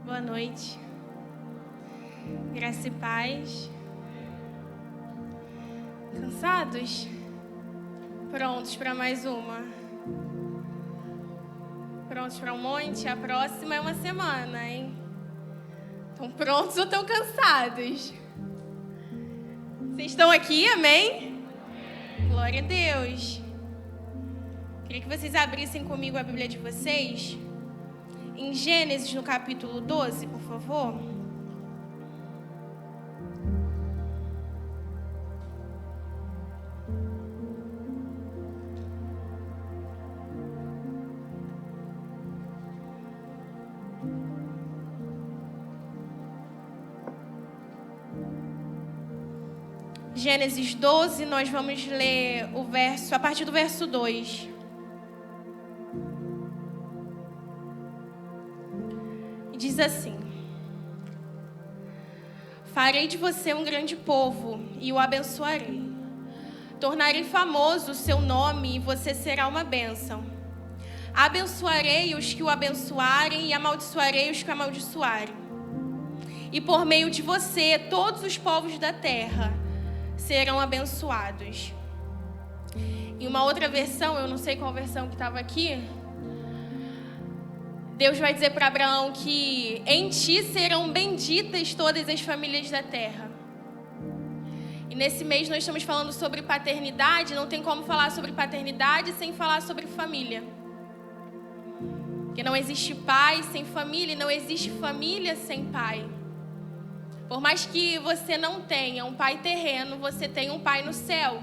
Boa noite. Graça e paz. Cansados? Prontos para mais uma? Prontos para um monte? A próxima é uma semana, hein? Estão prontos ou estão cansados? Vocês estão aqui, amém? Glória a Deus. Queria que vocês abrissem comigo a Bíblia de vocês. Em Gênesis, no capítulo 12, por favor. Gênesis 12, nós vamos ler a partir do verso 2. Diz assim: farei de você um grande povo e o abençoarei. Tornarei famoso o seu nome e você será uma bênção. Abençoarei os que o abençoarem e amaldiçoarei os que o amaldiçoarem. E por meio de você, todos os povos da terra serão abençoados. Em uma outra versão, eu não sei qual versão que estava aqui, Deus vai dizer para Abraão que em ti serão benditas todas as famílias da terra. E nesse mês nós estamos falando sobre paternidade. Não tem como falar sobre paternidade sem falar sobre família. Porque não existe pai sem família e não existe família sem pai. Por mais que você não tenha um pai terreno, você tem um pai no céu.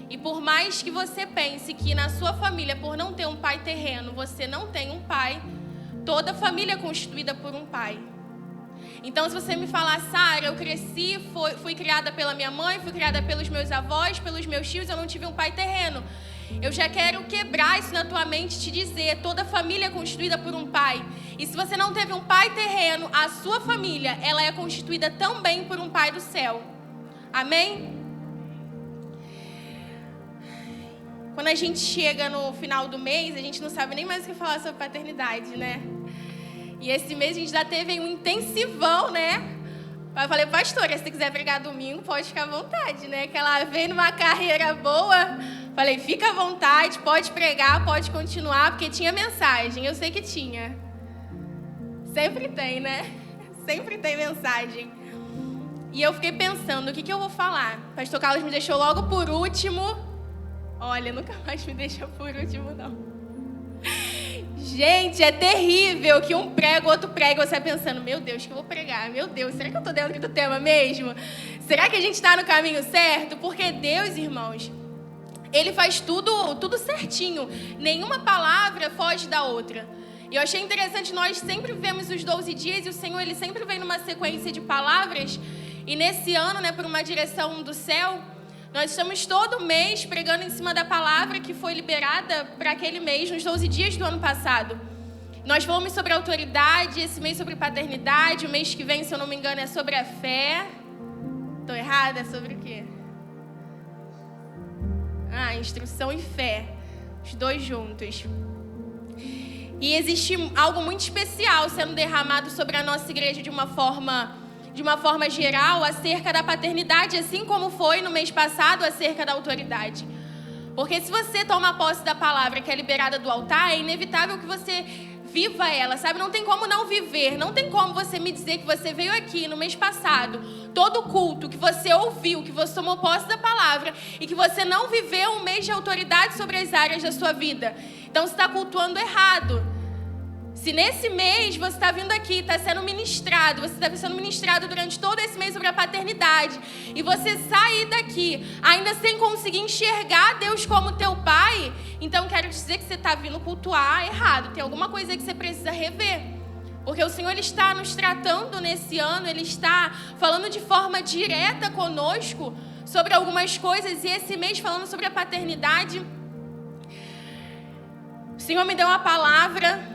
E por mais que você pense que na sua família, por não ter um pai terreno, você não tem um pai, toda família é constituída por um pai. Então, se você me falar, Sara, eu cresci, fui criada pela minha mãe, fui criada pelos meus avós, pelos meus tios, eu não tive um pai terreno. Eu já quero quebrar isso na tua mente e te dizer, toda família é constituída por um pai. E se você não teve um pai terreno, a sua família, ela é constituída também por um pai do céu. Amém? Quando a gente chega no final do mês, a gente não sabe nem mais o que falar sobre paternidade, né? E esse mês a gente já teve um intensivão, né? Eu falei, pastora, se você quiser pregar domingo, pode ficar à vontade, né? Que ela veio numa carreira boa. Falei, fica à vontade, pode pregar, pode continuar, porque tinha mensagem, eu sei que tinha. Sempre tem, né? Sempre tem mensagem. E eu fiquei pensando, o que eu vou falar? O pastor Carlos me deixou logo por último. Olha, nunca mais me deixa por último, não. Gente, é terrível que um prega, o outro prega, você vai pensando, meu Deus, o que eu vou pregar? Meu Deus, será que eu estou dentro do tema mesmo? Será que a gente está no caminho certo? Porque Deus, irmãos, Ele faz tudo certinho. Nenhuma palavra foge da outra. E eu achei interessante, nós sempre vivemos os 12 dias e o Senhor, Ele sempre vem numa sequência de palavras. E nesse ano, né, por uma direção do céu, nós estamos todo mês pregando em cima da palavra que foi liberada para aquele mês, nos 12 dias do ano passado. Nós falamos sobre autoridade, esse mês sobre paternidade, o mês que vem, se eu não me engano, é sobre a fé. Estou errada? É sobre o quê? Instrução e fé, os dois juntos. E existe algo muito especial sendo derramado sobre a nossa igreja de uma forma geral, acerca da paternidade, assim como foi no mês passado acerca da autoridade. Porque se você toma posse da palavra que é liberada do altar, é inevitável que você viva ela, sabe? Não tem como não viver, não tem como você me dizer que você veio aqui no mês passado, todo culto, que você ouviu, que você tomou posse da palavra e que você não viveu um mês de autoridade sobre as áreas da sua vida. Então você está cultuando errado. Se nesse mês você está vindo aqui, está sendo ministrado, você está sendo ministrado durante todo esse mês sobre a paternidade, e você sair daqui ainda sem conseguir enxergar Deus como teu pai, então quero dizer que você está vindo cultuar errado. Tem alguma coisa aí que você precisa rever. Porque o Senhor, Ele está nos tratando nesse ano, Ele está falando de forma direta conosco sobre algumas coisas, e esse mês falando sobre a paternidade. O Senhor me deu uma palavra.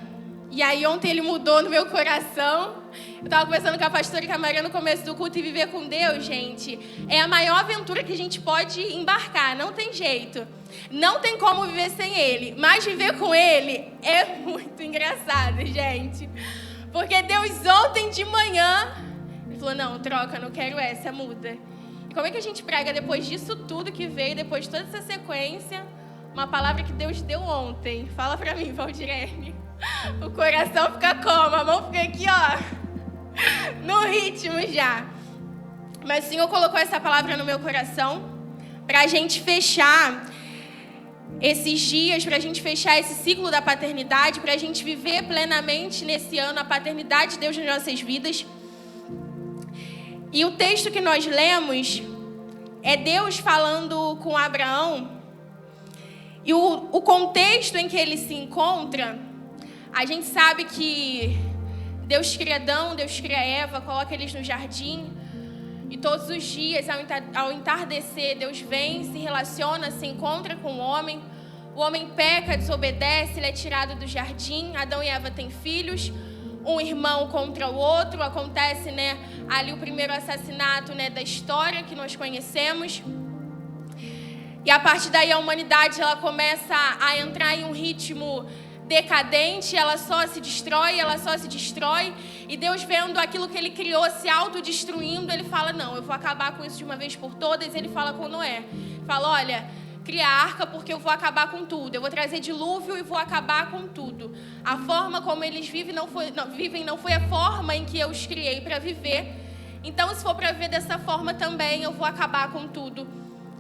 E aí ontem Ele mudou no meu coração. Eu estava conversando com a pastora e com a Maria no começo do culto, e viver com Deus, gente, é a maior aventura que a gente pode embarcar, não tem jeito. Não tem como viver sem Ele, mas viver com Ele é muito engraçado, gente. Porque Deus ontem de manhã, ele falou, não, troca, não quero essa, muda. E como é que a gente prega depois disso tudo que veio, depois de toda essa sequência, uma palavra que Deus deu ontem? Fala pra mim, Valdirene. O coração fica como? A mão fica aqui, ó, no ritmo já. Mas o Senhor colocou essa palavra no meu coração pra gente fechar esses dias, para a gente fechar esse ciclo da paternidade, para a gente viver plenamente nesse ano a paternidade de Deus nas nossas vidas. E o texto que nós lemos é Deus falando com Abraão. E o contexto em que ele se encontra, a gente sabe que Deus cria Adão, Deus cria Eva, coloca eles no jardim. E todos os dias, ao entardecer, Deus vem, se relaciona, se encontra com o homem peca, desobedece, ele é tirado do jardim. Adão e Eva têm filhos, um irmão contra o outro. Acontece, ali o primeiro assassinato, da história que nós conhecemos. E a partir daí a humanidade ela começa a entrar em um ritmo decadente, ela só se destrói. E Deus, vendo aquilo que ele criou se autodestruindo, ele fala, não, eu vou acabar com isso de uma vez por todas. Ele fala com Noé, fala, olha, cria a arca porque eu vou acabar com tudo. Eu vou trazer dilúvio e vou acabar com tudo. A forma como eles vivem não foi a forma em que eu os criei para viver. Então, se for para viver dessa forma também, eu vou acabar com tudo.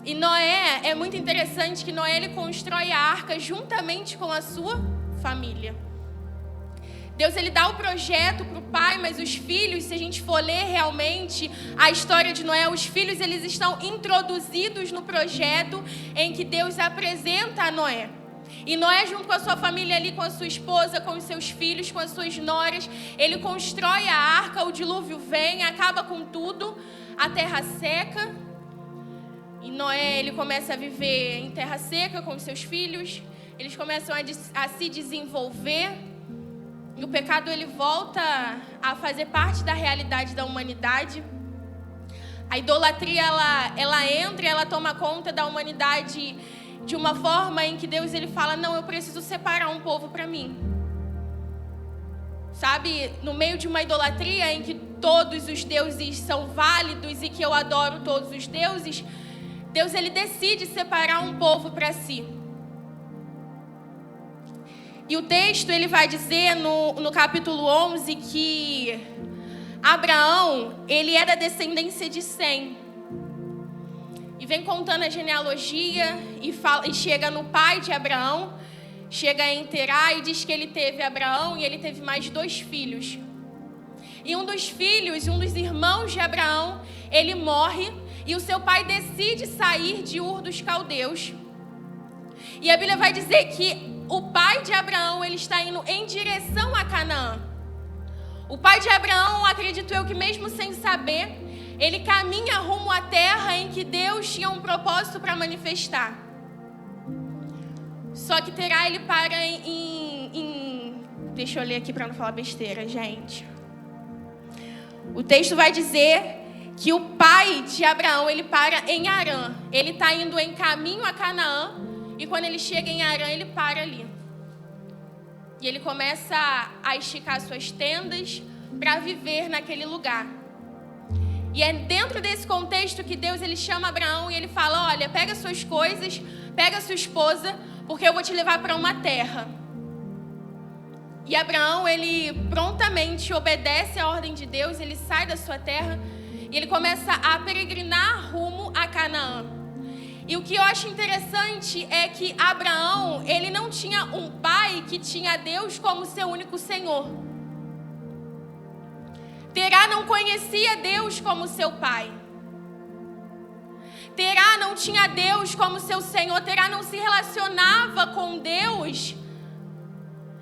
E Noé, é muito interessante que Noé ele constrói a arca juntamente com a sua família. Deus ele dá o projeto para o pai, mas os filhos, se a gente for ler realmente a história de Noé, os filhos eles estão introduzidos no projeto em que Deus apresenta a Noé. E Noé, junto com a sua família ali, com a sua esposa, com os seus filhos, com as suas noras, ele constrói a arca, o dilúvio vem, acaba com tudo, a terra seca. E Noé ele começa a viver em terra seca com os seus filhos, eles começam a se desenvolver. E o pecado ele volta a fazer parte da realidade da humanidade. A idolatria ela entra e ela toma conta da humanidade de uma forma em que Deus ele fala, não, eu preciso separar um povo para mim. Sabe, no meio de uma idolatria em que todos os deuses são válidos e que eu adoro todos os deuses, Deus ele decide separar um povo para si. E o texto ele vai dizer no capítulo 11 que Abraão, ele é da descendência de Sem. E vem contando a genealogia e chega no pai de Abraão, chega em Terá e diz que ele teve Abraão e ele teve mais 2 filhos. E um dos filhos, um dos irmãos de Abraão, ele morre e o seu pai decide sair de Ur dos Caldeus. E a Bíblia vai dizer que o pai de Abraão, ele está indo em direção a Canaã. O pai de Abraão, acredito eu que mesmo sem saber, ele caminha rumo à terra em que Deus tinha um propósito para manifestar. Só que Terá, ele para deixa eu ler aqui para não falar besteira, gente. O texto vai dizer que o pai de Abraão, ele para em Harã. Ele está indo em caminho a Canaã. E quando ele chega em Harã, ele para ali. E ele começa a esticar suas tendas para viver naquele lugar. E é dentro desse contexto que Deus ele chama Abraão e ele fala, olha, pega suas coisas, pega sua esposa, porque eu vou te levar para uma terra. E Abraão, ele prontamente obedece à ordem de Deus, ele sai da sua terra e ele começa a peregrinar rumo a Canaã. E o que eu acho interessante é que Abraão, ele não tinha um pai que tinha Deus como seu único Senhor. Terá não conhecia Deus como seu pai. Terá não tinha Deus como seu Senhor. Terá não se relacionava com Deus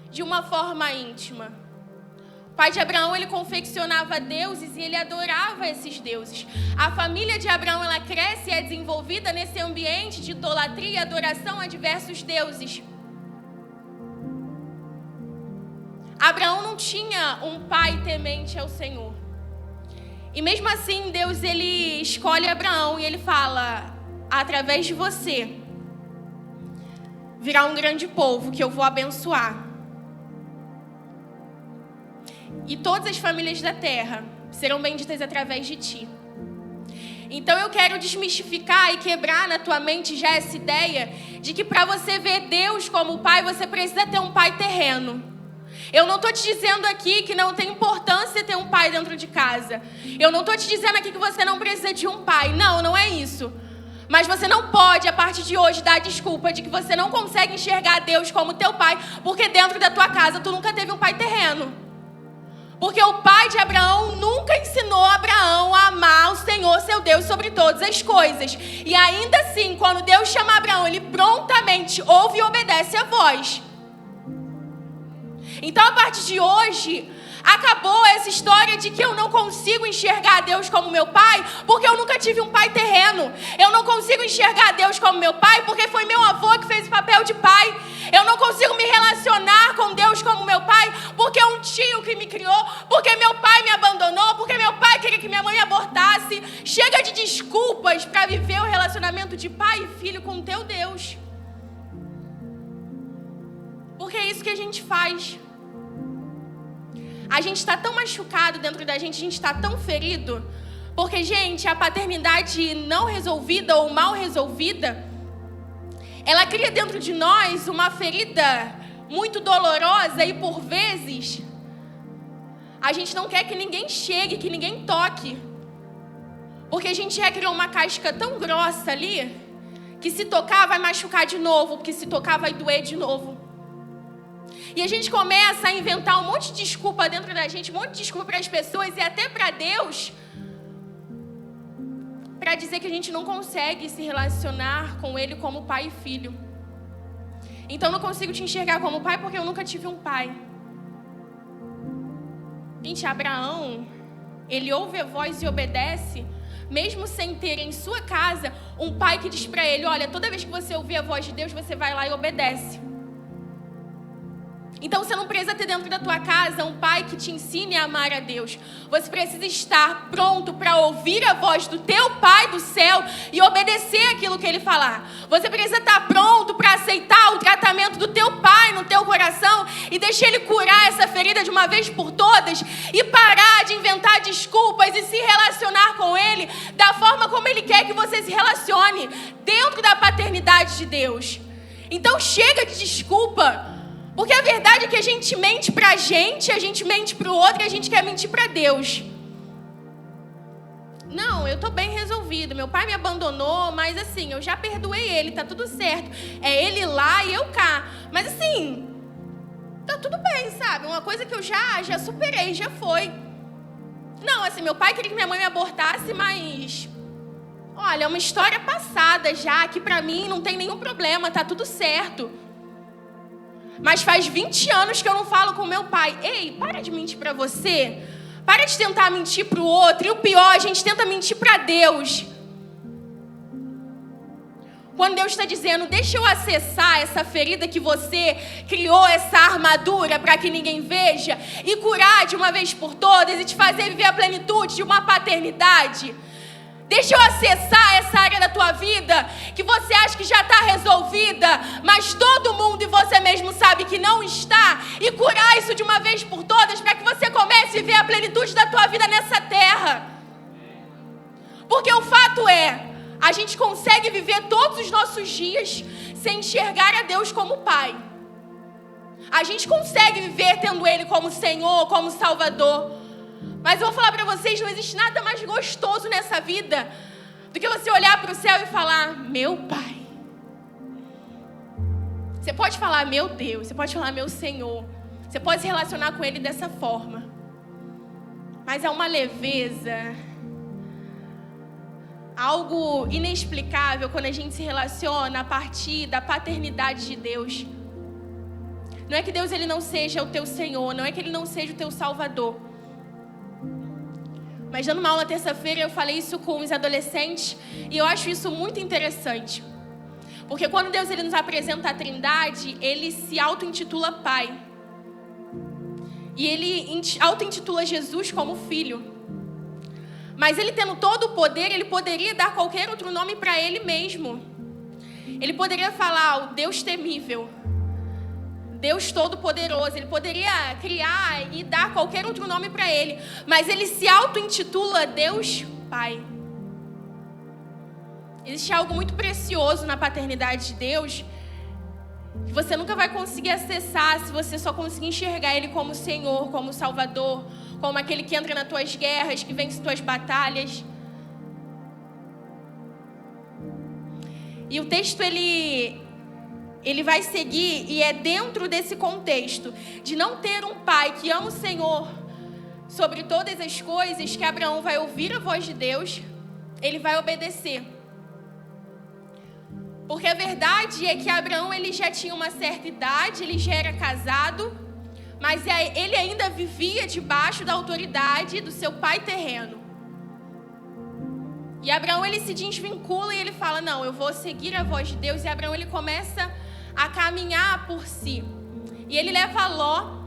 de uma forma íntima. O pai de Abraão, ele confeccionava deuses e ele adorava esses deuses. A família de Abraão, ela cresce e é desenvolvida nesse ambiente de idolatria e adoração a diversos deuses. Abraão não tinha um pai temente ao Senhor. E mesmo assim, Deus, ele escolhe Abraão e ele fala, através de você, virá um grande povo que eu vou abençoar. e todas as famílias da terra serão benditas através de ti. Então eu quero desmistificar e quebrar na tua mente já essa ideia de que para você ver Deus como pai, você precisa ter um pai terreno. Eu não estou te dizendo aqui que não tem importância ter um pai dentro de casa. Eu não estou te dizendo aqui que você não precisa de um pai. Não, não é isso. Mas você não pode, a partir de hoje, dar desculpa de que você não consegue enxergar Deus como teu pai, porque dentro da tua casa tu nunca teve um pai terreno. Porque o pai de Abraão nunca ensinou Abraão a amar o Senhor, seu Deus, sobre todas as coisas. E ainda assim, quando Deus chama Abraão, ele prontamente ouve e obedece a voz. Então, a partir de hoje, acabou essa história de que eu não consigo enxergar Deus como meu pai, porque eu nunca tive um pai terreno. Eu não consigo enxergar Deus como meu pai, porque foi meu avô que fez o papel de pai. Eu não consigo me relacionar com Deus como meu pai, porque é um tio que me criou, porque meu pai me abandonou, porque meu pai queria que minha mãe abortasse. Chega de desculpas para viver o relacionamento de pai e filho com o teu Deus. Porque é isso que a gente faz. A gente está tão machucado dentro da gente, a gente está tão ferido. Porque, gente, a paternidade não resolvida ou mal resolvida, ela cria dentro de nós uma ferida muito dolorosa e, por vezes, a gente não quer que ninguém chegue, que ninguém toque. Porque a gente já criou uma casca tão grossa ali, que se tocar vai machucar de novo, porque se tocar vai doer de novo. E a gente começa a inventar um monte de desculpa dentro da gente, um monte de desculpa para as pessoas e até para Deus, para dizer que a gente não consegue se relacionar com Ele como pai e filho. Então, não consigo te enxergar como pai porque eu nunca tive um pai. Gente, Abraão, ele ouve a voz e obedece, mesmo sem ter em sua casa um pai que diz para ele: olha, toda vez que você ouvir a voz de Deus, você vai lá e obedece. Então você não precisa ter dentro da tua casa um pai que te ensine a amar a Deus. Você precisa estar pronto para ouvir a voz do teu pai do céu e obedecer aquilo que ele falar. Você precisa estar pronto para aceitar o tratamento do teu pai no teu coração e deixar ele curar essa ferida de uma vez por todas e parar de inventar desculpas e se relacionar com ele da forma como ele quer que você se relacione, dentro da paternidade de Deus. Então chega de desculpa. Porque a verdade é que a gente mente pra gente, a gente mente pro outro e a gente quer mentir pra Deus. Não, eu tô bem resolvido. Meu pai me abandonou, mas assim, eu já perdoei ele, tá tudo certo. É ele lá e eu cá. Mas assim, tá tudo bem, sabe? Uma coisa que eu já superei, já foi. Não, assim, meu pai queria que minha mãe me abortasse, mas... olha, é uma história passada já, que pra mim não tem nenhum problema, tá tudo certo. Mas faz 20 anos que eu não falo com meu pai. Ei, para de mentir para você. Para de tentar mentir para o outro. E o pior, a gente tenta mentir para Deus. Quando Deus está dizendo: deixa eu acessar essa ferida que você criou, essa armadura para que ninguém veja, e curar de uma vez por todas, e te fazer viver a plenitude de uma paternidade. Deixa eu acessar essa área da tua vida que você acha que já está resolvida, mas todo mundo e você mesmo sabe que não está, e curar isso de uma vez por todas para que você comece a viver a plenitude da tua vida nessa terra. Porque o fato é, a gente consegue viver todos os nossos dias sem enxergar a Deus como Pai. A gente consegue viver tendo Ele como Senhor, como Salvador. Mas eu vou falar para vocês, não existe nada mais gostoso nessa vida do que você olhar para o céu e falar: meu Pai. Você pode falar meu Deus, você pode falar meu Senhor, você pode se relacionar com Ele dessa forma. Mas é uma leveza, algo inexplicável quando a gente se relaciona a partir da paternidade de Deus. Não é que Deus ele não seja o teu Senhor, não é que Ele não seja o teu Salvador. Mas dando uma aula terça-feira eu falei isso com os adolescentes e eu acho isso muito interessante. Porque quando Deus ele nos apresenta a Trindade, Ele se auto-intitula Pai. E Ele auto-intitula Jesus como Filho. Mas Ele tendo todo o poder, Ele poderia dar qualquer outro nome para Ele mesmo. Ele poderia falar o Deus temível, Deus Todo-Poderoso. Ele poderia criar e dar qualquer outro nome para ele, mas ele se auto-intitula Deus Pai. Existe algo muito precioso na paternidade de Deus, que você nunca vai conseguir acessar se você só conseguir enxergar Ele como Senhor, como Salvador, como aquele que entra nas tuas guerras, que vence tuas batalhas. E o texto, ele vai seguir, e é dentro desse contexto de não ter um pai que ama o Senhor sobre todas as coisas, que Abraão vai ouvir a voz de Deus, ele vai obedecer. Porque a verdade é que Abraão, ele já tinha uma certa idade, ele já era casado, mas ele ainda vivia debaixo da autoridade do seu pai terreno. E Abraão, ele se desvincula e ele fala, não, eu vou seguir a voz de Deus. E Abraão, ele começa a caminhar por si. E ele leva Ló.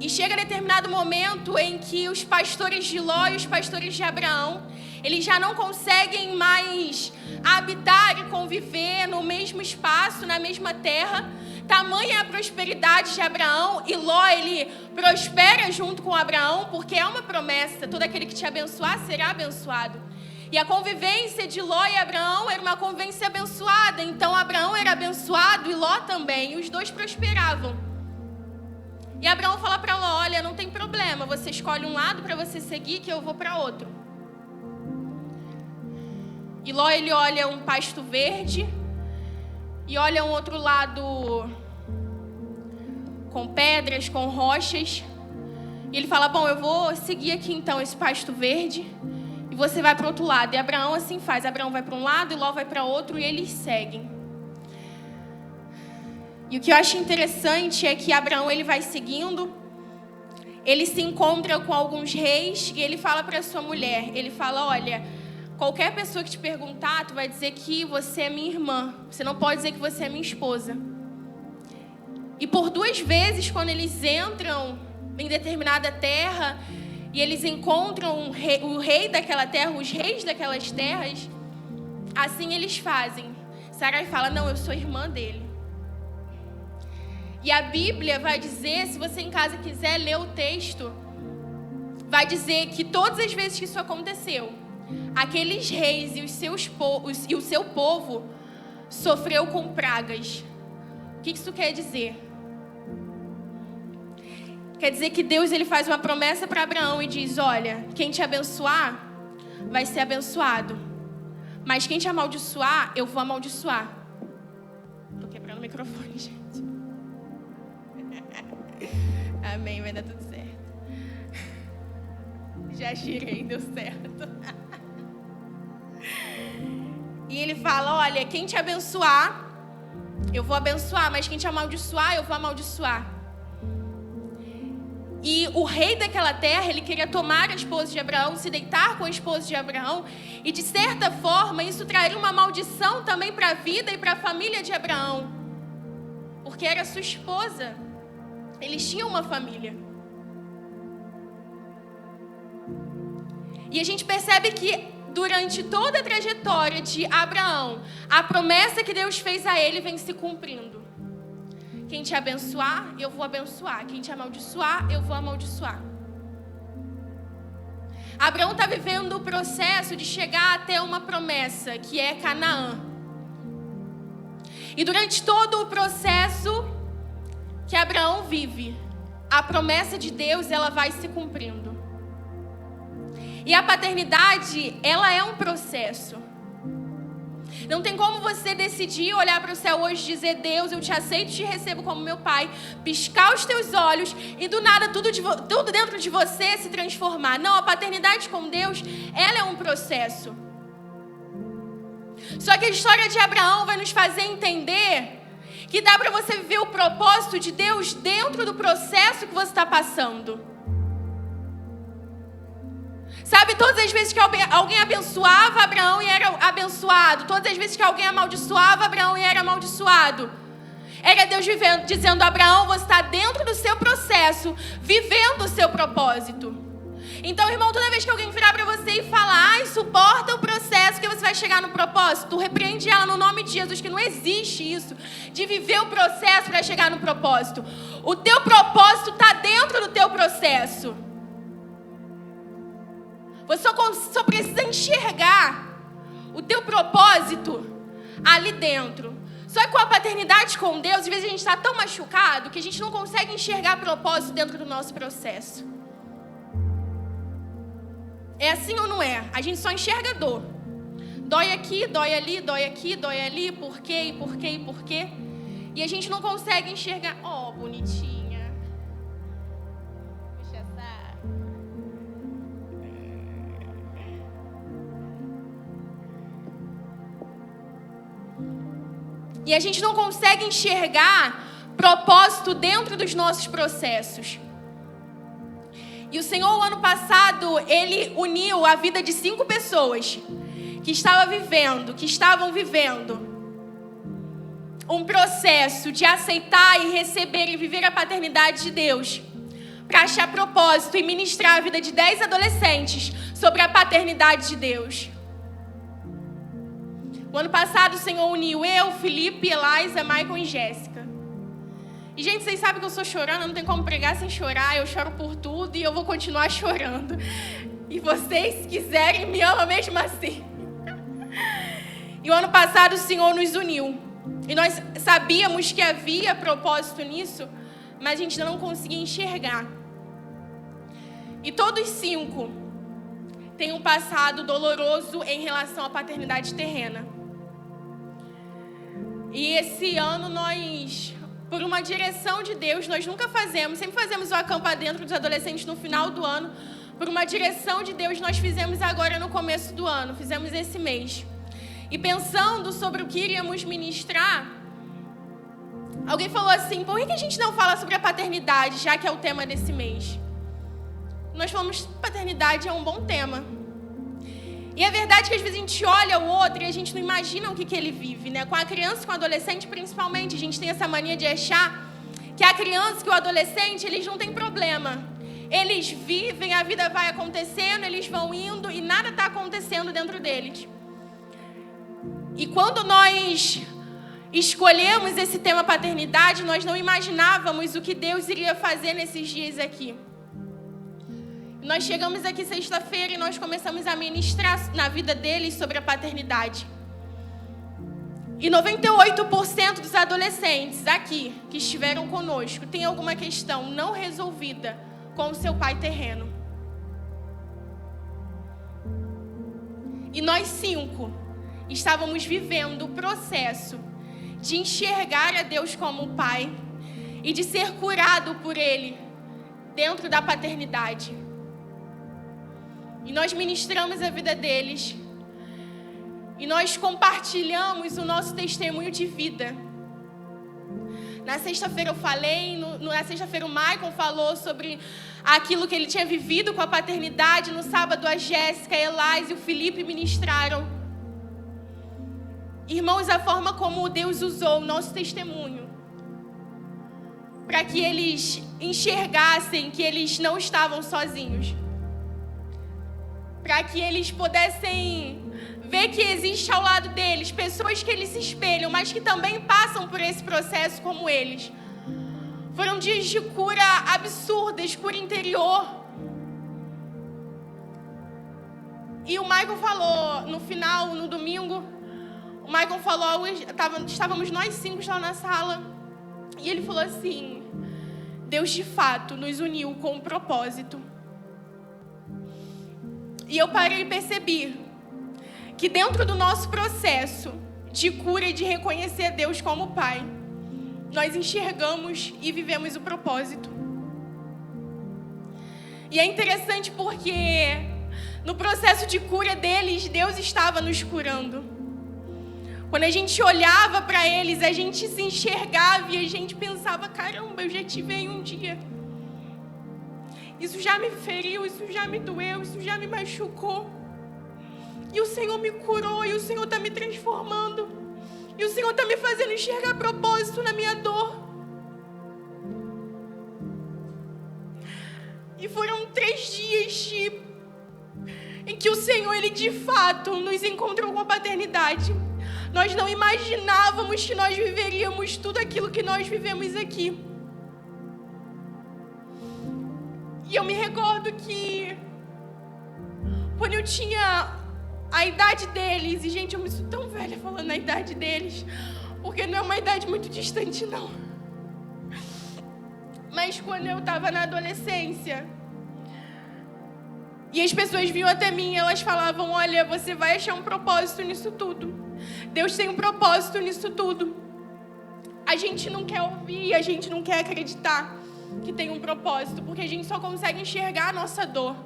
E chega a determinado momento em que os pastores de Ló e os pastores de Abraão, eles já não conseguem mais habitar e conviver no mesmo espaço, na mesma terra. Tamanha a prosperidade de Abraão, e Ló, ele prospera junto com Abraão, porque é uma promessa, todo aquele que te abençoar será abençoado. E a convivência de Ló e Abraão era uma convivência abençoada, então Abraão era abençoado e Ló também, e os dois prosperavam. E Abraão fala para Ló, olha, não tem problema, você escolhe um lado para você seguir, que eu vou para outro. E Ló, ele olha um pasto verde e olha um outro lado com pedras, com rochas. E ele fala, bom, eu vou seguir aqui então esse pasto verde e você vai para o outro lado. E Abraão assim faz, Abraão vai para um lado e Ló vai para outro, e eles seguem. E o que eu acho interessante é que Abraão, ele vai seguindo, ele se encontra com alguns reis e ele fala para sua mulher, ele fala, olha, qualquer pessoa que te perguntar, tu vai dizer que você é minha irmã. Você não pode dizer que você é minha esposa. E por 2 vezes, quando eles entram em determinada terra e eles encontram o rei daquela terra, os reis daquelas terras, assim eles fazem. Sarai fala, não, eu sou irmã dele. E a Bíblia vai dizer, se você em casa quiser ler o texto, vai dizer que todas as vezes que isso aconteceu, aqueles reis e o seu povo sofreu com pragas. O que isso quer dizer? Quer dizer que Deus, ele faz uma promessa para Abraão e diz, olha, quem te abençoar vai ser abençoado, mas quem te amaldiçoar, eu vou amaldiçoar. Tô quebrando o microfone, gente. Amém, vai dar tudo certo. Já girei, deu certo. E ele fala, olha, quem te abençoar, eu vou abençoar, mas quem te amaldiçoar, eu vou amaldiçoar. E o rei daquela terra, ele queria tomar a esposa de Abraão, se deitar com a esposa de Abraão, e de certa forma, isso traria uma maldição também para a vida e para a família de Abraão, porque era sua esposa. Eles tinham uma família. E a gente percebe que durante toda a trajetória de Abraão, a promessa que Deus fez a ele vem se cumprindo. Quem te abençoar, eu vou abençoar. Quem te amaldiçoar, eu vou amaldiçoar. Abraão está vivendo o processo de chegar até uma promessa, que é Canaã. E durante todo o processo que Abraão vive, a promessa de Deus, ela vai se cumprindo. E a paternidade, ela é um processo. Não tem como você decidir olhar para o céu hoje e dizer, Deus, eu te aceito e te recebo como meu pai, piscar os teus olhos e do nada tudo dentro de você se transformar. Não, a paternidade com Deus, ela é um processo. Só que a história de Abraão vai nos fazer entender que dá para você viver o propósito de Deus dentro do processo que você está passando. Sabe, todas as vezes que alguém abençoava Abraão e era abençoado, todas as vezes que alguém amaldiçoava Abraão e era amaldiçoado, era Deus dizendo, Abraão, você está dentro do seu processo, vivendo o seu propósito. Então, irmão, toda vez que alguém virar para você e falar, suporta o processo que você vai chegar no propósito, tu repreende ela no nome de Jesus, que não existe isso, de viver o processo para chegar no propósito. O teu propósito está dentro do teu processo. Você só precisa enxergar o teu propósito ali dentro. Só que com a paternidade com Deus, às vezes a gente está tão machucado que a gente não consegue enxergar propósito dentro do nosso processo. É assim ou não é? A gente só enxerga dor. Dói aqui, dói ali, dói aqui, dói ali. Por quê, e por quê, e por quê? E a gente não consegue enxergar. Oh, bonitinha. Puxa essa. E a gente não consegue enxergar propósito dentro dos nossos processos. E o Senhor, o ano passado, Ele uniu a vida de 5 pessoas que estavam vivendo um processo de aceitar e receber e viver a paternidade de Deus, para achar propósito e ministrar a vida de 10 adolescentes sobre a paternidade de Deus. O ano passado, o Senhor uniu eu, Felipe, Elisa, Michael e Jéssica. E, gente, vocês sabem que eu sou chorando, não tem como pregar sem chorar. Eu choro por tudo e eu vou continuar chorando. E vocês, se quiserem, me amam mesmo assim. E o ano passado o Senhor nos uniu. E nós sabíamos que havia propósito nisso, mas a gente ainda não conseguia enxergar. E todos 5 têm um passado doloroso em relação à paternidade terrena. E esse ano nós, por uma direção de Deus, nós nunca fazemos, sempre fazemos o acampa dentro dos adolescentes no final do ano. Por uma direção de Deus, nós fizemos agora no começo do ano, fizemos esse mês. E pensando sobre o que iríamos ministrar, alguém falou assim, por que a gente não fala sobre a paternidade, já que é o tema desse mês? Nós falamos, paternidade é um bom tema. E é verdade que às vezes a gente olha o outro e a gente não imagina o que ele vive, né? Com a criança e com o adolescente, principalmente, a gente tem essa mania de achar que a criança e o adolescente, eles não têm problema. Eles vivem, a vida vai acontecendo, eles vão indo e nada está acontecendo dentro deles. E quando nós escolhemos esse tema paternidade, nós não imaginávamos o que Deus iria fazer nesses dias aqui. Nós chegamos aqui sexta-feira e nós começamos a ministrar na vida deles sobre a paternidade. E 98% dos adolescentes aqui que estiveram conosco têm alguma questão não resolvida com o seu pai terreno. E nós 5 estávamos vivendo o processo de enxergar a Deus como pai e de ser curado por Ele dentro da paternidade. E nós ministramos a vida deles. E nós compartilhamos o nosso testemunho de vida. Na sexta-feira eu falei, na sexta-feira o Michael falou sobre aquilo que ele tinha vivido com a paternidade. No sábado a Jéssica, a Elise e o Felipe ministraram. Irmãos, a forma como Deus usou o nosso testemunho para que eles enxergassem que eles não estavam sozinhos. Para que eles pudessem ver que existe ao lado deles pessoas que eles se espelham, mas que também passam por esse processo como eles. Foram dias de cura absurdas, cura interior. E o Michael falou, no final, no domingo, o Michael falou, estávamos nós 5 lá na sala, e ele falou assim, Deus de fato nos uniu com um propósito. E eu parei e percebi que dentro do nosso processo de cura e de reconhecer Deus como Pai, nós enxergamos e vivemos o propósito. E é interessante porque no processo de cura deles, Deus estava nos curando. Quando a gente olhava para eles, a gente se enxergava e a gente pensava, caramba, eu já tive aí um dia. Isso já me feriu, isso já me doeu, isso já me machucou. E o Senhor me curou, e o Senhor está me transformando. E o Senhor está me fazendo enxergar propósito na minha dor. E foram 3 dias em que o Senhor, Ele de fato nos encontrou com a paternidade. Nós não imaginávamos que nós viveríamos tudo aquilo que nós vivemos aqui. E eu me recordo que quando eu tinha a idade deles, e gente, eu me sinto tão velha falando a idade deles, porque não é uma idade muito distante, não. Mas quando eu estava na adolescência, e as pessoas vinham até mim e elas falavam: olha, você vai achar um propósito nisso tudo. Deus tem um propósito nisso tudo. A gente não quer ouvir, a gente não quer acreditar que tem um propósito, porque a gente só consegue enxergar a nossa dor.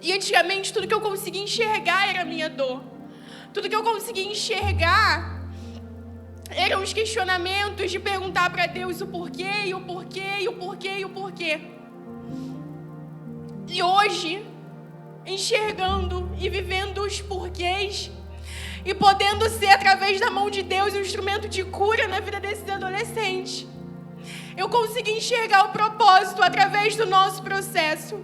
E antigamente tudo que eu conseguia enxergar era a minha dor. Tudo que eu conseguia enxergar eram os questionamentos de perguntar para Deus o porquê, e o porquê, e o porquê, e o porquê. E hoje, enxergando e vivendo os porquês, e podendo ser, através da mão de Deus, um instrumento de cura na vida desses adolescentes, eu consegui enxergar o propósito através do nosso processo.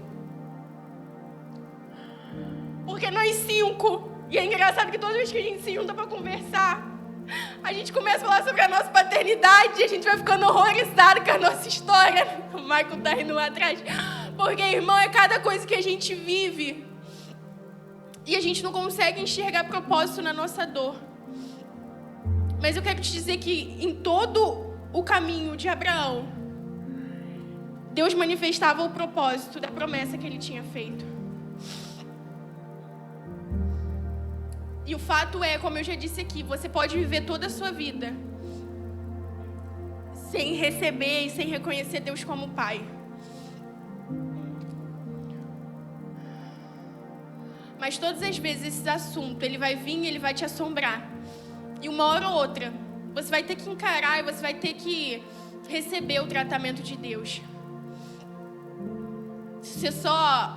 Porque nós 5, e é engraçado que toda vez que a gente se junta para conversar, a gente começa a falar sobre a nossa paternidade, e a gente vai ficando horrorizado com a nossa história. O Michael tá rindo lá atrás. Porque, irmão, é cada coisa que a gente vive e a gente não consegue enxergar propósito na nossa dor. Mas eu quero te dizer que em todo o caminho de Abraão, Deus manifestava o propósito da promessa que ele tinha feito. E o fato é, como eu já disse aqui, você pode viver toda a sua vida sem receber e sem reconhecer Deus como Pai. Mas todas as vezes esse assunto, ele vai vir e ele vai te assombrar. E uma hora ou outra, você vai ter que encarar e você vai ter que receber o tratamento de Deus.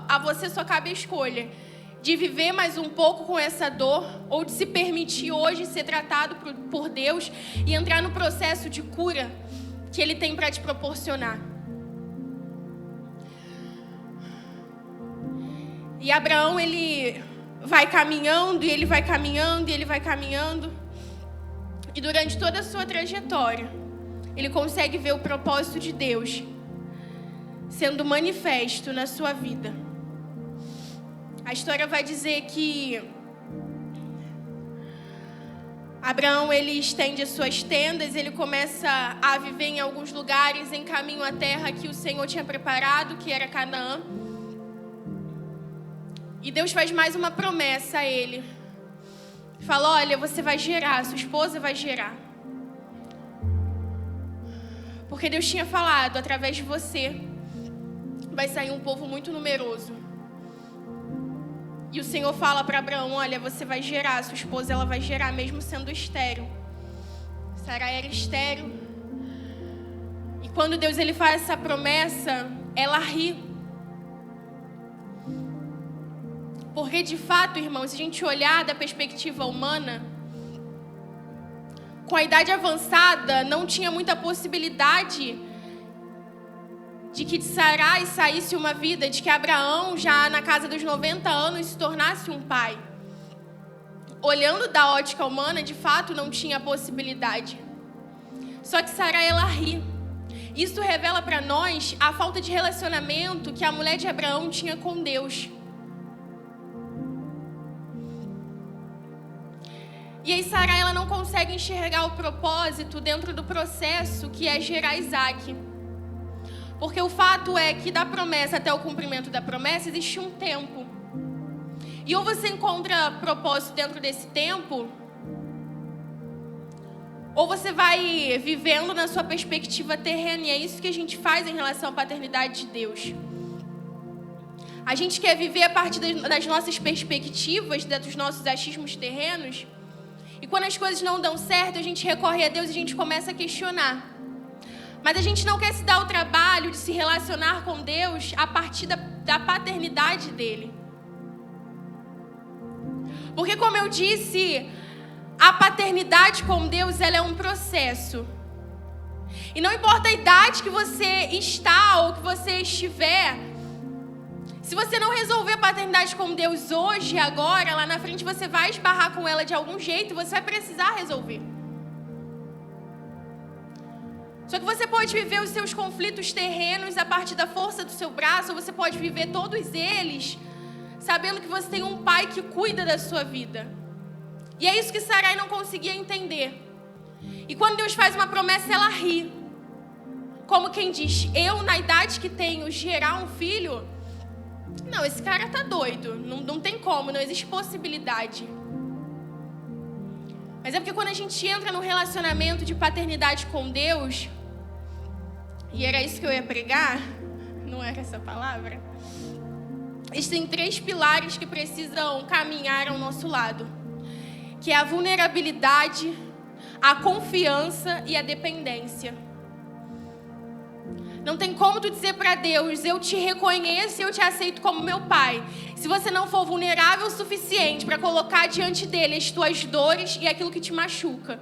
A você só cabe a escolha de viver mais um pouco com essa dor, ou de se permitir hoje ser tratado por Deus e entrar no processo de cura que Ele tem para te proporcionar. E Abraão, ele vai caminhando, e ele vai caminhando, e ele vai caminhando. E durante toda a sua trajetória, ele consegue ver o propósito de Deus sendo manifesto na sua vida. A história vai dizer que Abraão, ele estende as suas tendas, ele começa a viver em alguns lugares em caminho à terra que o Senhor tinha preparado, que era Canaã. E Deus faz mais uma promessa a ele. Fala: olha, você vai gerar, sua esposa vai gerar. Porque Deus tinha falado, através de você vai sair um povo muito numeroso. E o Senhor fala para Abraão: olha, você vai gerar, sua esposa ela vai gerar mesmo sendo estéril. Sarai era estéril. E quando Deus ele faz essa promessa, ela ri. Porque de fato, irmãos, se a gente olhar da perspectiva humana, com a idade avançada, não tinha muita possibilidade de que de Sarai saísse uma vida, de que Abraão, já na casa dos 90 anos, se tornasse um pai. Olhando da ótica humana, de fato, não tinha possibilidade. Só que Sarai, ela ri. Isso revela para nós a falta de relacionamento que a mulher de Abraão tinha com Deus. E aí Sarai, ela não consegue enxergar o propósito dentro do processo que é gerar Isaac. Porque o fato é que da promessa até o cumprimento da promessa existe um tempo. E ou você encontra propósito dentro desse tempo, ou você vai vivendo na sua perspectiva terrena. E é isso que a gente faz em relação à paternidade de Deus. A gente quer viver a partir das nossas perspectivas, dos nossos achismos terrenos. E quando as coisas não dão certo, a gente recorre a Deus e a gente começa a questionar. Mas a gente não quer se dar o trabalho de se relacionar com Deus a partir da paternidade dele. Porque, como eu disse, a paternidade com Deus, ela é um processo. E não importa a idade que você está ou que você estiver, Se você não resolver a paternidade com Deus hoje, agora, lá na frente você vai esbarrar com ela de algum jeito e você vai precisar resolver. Só que você pode viver os seus conflitos terrenos a partir da força do seu braço, ou você pode viver todos eles sabendo que você tem um pai que cuida da sua vida. E é isso que Sarai não conseguia entender. E quando Deus faz uma promessa, ela ri. Como quem diz, eu na idade que tenho gerar um filho... Não, esse cara tá doido. Não tem como, não existe possibilidade. Mas é porque quando a gente entra no relacionamento de paternidade com Deus, e era isso que eu ia pregar, não era essa palavra, existem 3 pilares que precisam caminhar ao nosso lado, que é a vulnerabilidade, a confiança e a dependência. Não tem como tu dizer para Deus, eu te reconheço e eu te aceito como meu pai, se você não for vulnerável o suficiente para colocar diante dele as tuas dores e aquilo que te machuca.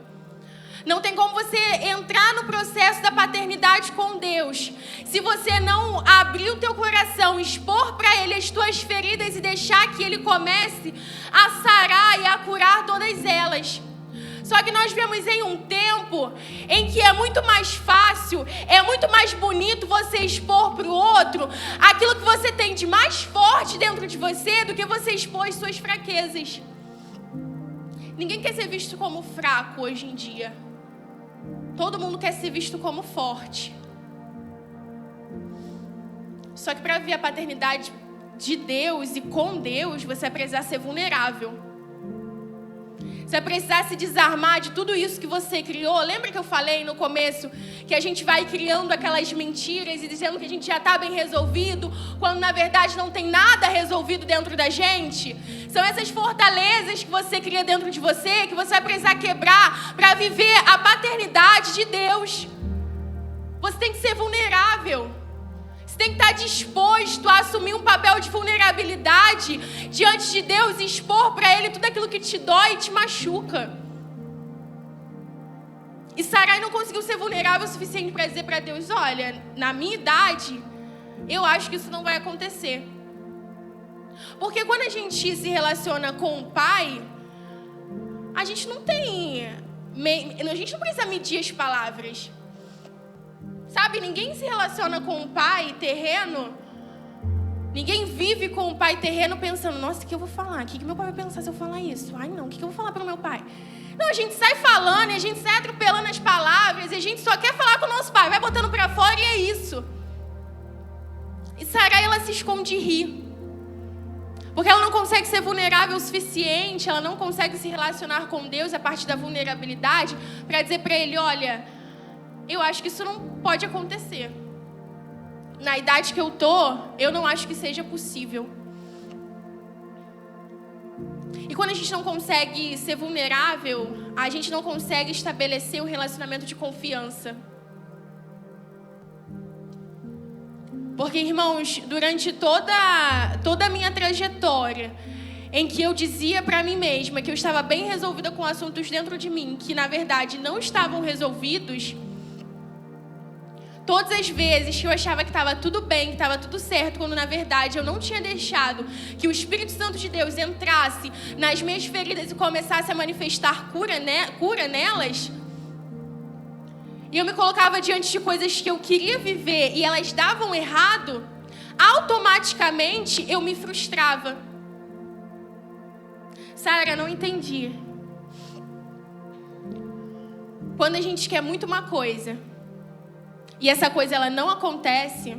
Não tem como você entrar no processo da paternidade com Deus, se você não abrir o teu coração, expor para ele as tuas feridas e deixar que ele comece a sarar e a curar todas elas. Só que nós vivemos em um tempo em que é muito mais fácil, é muito mais bonito você expor para o outro aquilo que você tem de mais forte dentro de você do que você expor as suas fraquezas. Ninguém quer ser visto como fraco hoje em dia. Todo mundo quer ser visto como forte. Só que para viver a paternidade de Deus e com Deus, você vai precisar ser vulnerável. Você vai precisar se desarmar de tudo isso que você criou. Lembra que eu falei no começo que a gente vai criando aquelas mentiras e dizendo que a gente já está bem resolvido, quando na verdade não tem nada resolvido dentro da gente? São essas fortalezas que você cria dentro de você que você vai precisar quebrar para viver a paternidade de Deus. Você tem que ser vulnerável. Você tem que estar disposto a assumir um papel de vulnerabilidade diante de Deus e expor para Ele tudo aquilo que te dói e te machuca. E Sarai não conseguiu ser vulnerável o suficiente para dizer para Deus, olha, na minha idade, eu acho que isso não vai acontecer. Porque quando a gente se relaciona com o pai, a gente não precisa medir as palavras. Sabe, ninguém se relaciona com um pai terreno, ninguém vive com um pai terreno pensando, nossa, o que eu vou falar? O que meu pai vai pensar se eu falar isso? Ai não, o que eu vou falar para o meu pai? Não, a gente sai falando, a gente sai atropelando as palavras, e a gente só quer falar com o nosso pai, vai botando para fora e é isso. E Sarai, ela se esconde e ri. Porque ela não consegue ser vulnerável o suficiente, ela não consegue se relacionar com Deus a partir da vulnerabilidade para dizer para ele, olha, eu acho que isso não pode acontecer. Na idade que eu tô, eu não acho que seja possível. E quando a gente não consegue ser vulnerável, a gente não consegue estabelecer um relacionamento de confiança. Porque, irmãos, durante toda a minha trajetória, em que eu dizia para mim mesma que eu estava bem resolvida com assuntos dentro de mim, que na verdade não estavam resolvidos, todas as vezes que eu achava que estava tudo bem, que estava tudo certo, quando na verdade eu não tinha deixado que o Espírito Santo de Deus entrasse nas minhas feridas e começasse a manifestar cura nelas, e eu me colocava diante de coisas que eu queria viver e elas davam errado, automaticamente eu me frustrava. Sara, não entendi. Quando a gente quer muito uma coisa e essa coisa ela não acontece,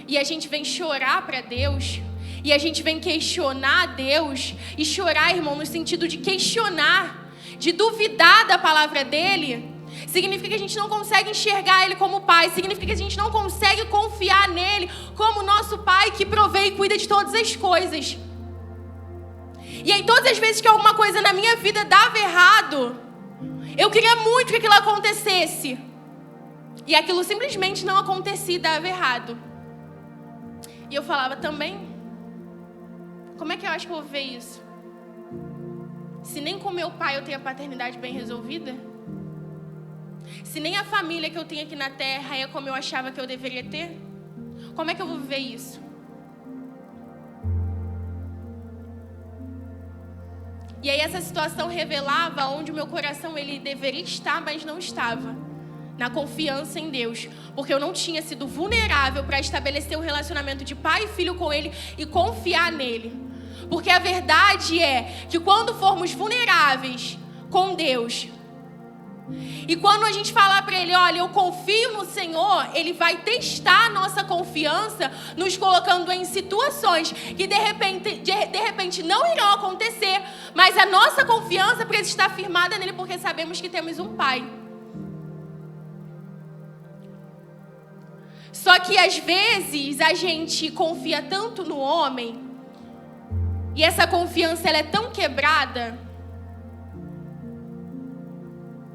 e a gente vem chorar para Deus, e a gente vem questionar a Deus, e chorar, irmão, no sentido de questionar, de duvidar da palavra dele, significa que a gente não consegue enxergar ele como pai, significa que a gente não consegue confiar nele como nosso pai que provê e cuida de todas as coisas. E aí todas as vezes que alguma coisa na minha vida dava errado, eu queria muito que aquilo acontecesse. E aquilo simplesmente não acontecia e dava errado. E eu falava também, como é que eu acho que eu vou ver isso? Se nem com meu pai eu tenho a paternidade bem resolvida? Se nem a família que eu tenho aqui na terra é como eu achava que eu deveria ter? Como é que eu vou viver isso? E aí essa situação revelava onde o meu coração ele deveria estar, mas não estava. Na confiança em Deus. Porque eu não tinha sido vulnerável para estabelecer um relacionamento de pai e filho com Ele e confiar nele. Porque a verdade é que quando formos vulneráveis com Deus, e quando a gente falar para Ele, olha, eu confio no Senhor, Ele vai testar a nossa confiança, nos colocando em situações que de repente não irão acontecer, mas a nossa confiança precisa estar firmada nele, porque sabemos que temos um Pai. Só que às vezes a gente confia tanto no homem, e essa confiança ela é tão quebrada.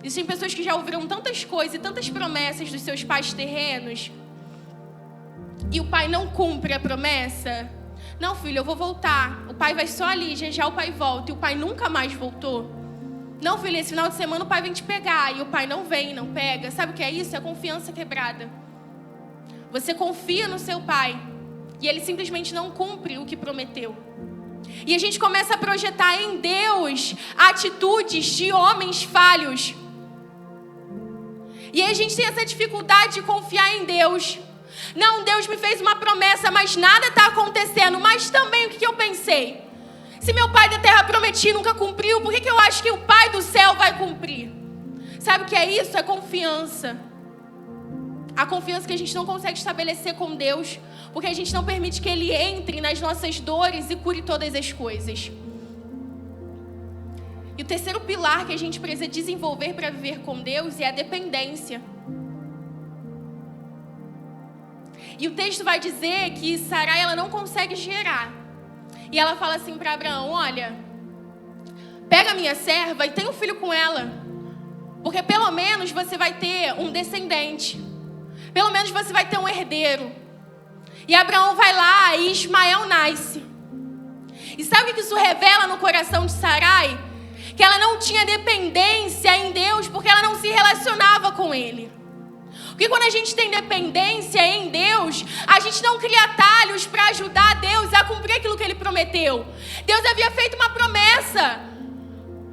Existem pessoas que já ouviram tantas coisas e tantas promessas dos seus pais terrenos, e o pai não cumpre a promessa. Não, filho, eu vou voltar. O pai vai só ali, já o pai volta, e o pai nunca mais voltou. Não, filho, esse final de semana o pai vem te pegar, e o pai não vem, não pega. Sabe o que é isso? É confiança quebrada. Você confia no seu pai, e ele simplesmente não cumpre o que prometeu. E a gente começa a projetar em Deus atitudes de homens falhos. E aí a gente tem essa dificuldade de confiar em Deus. Não, Deus me fez uma promessa, mas nada está acontecendo. Mas também o que eu pensei? Se meu pai da terra prometi e nunca cumpriu, por que eu acho que o pai do céu vai cumprir? Sabe o que é isso? É confiança. A confiança que a gente não consegue estabelecer com Deus, porque a gente não permite que Ele entre nas nossas dores e cure todas as coisas. E o terceiro pilar que a gente precisa desenvolver para viver com Deus é a dependência. E o texto vai dizer que Sarai ela não consegue gerar. E ela fala assim para Abraão, olha, pega a minha serva e tem um filho com ela, porque pelo menos você vai ter um descendente. Pelo menos você vai ter um herdeiro. E Abraão vai lá e Ismael nasce. E sabe o que isso revela no coração de Sarai? Que ela não tinha dependência em Deus, porque ela não se relacionava com Ele. Porque quando a gente tem dependência em Deus, a gente não cria atalhos para ajudar Deus a cumprir aquilo que Ele prometeu. Deus havia feito uma promessa.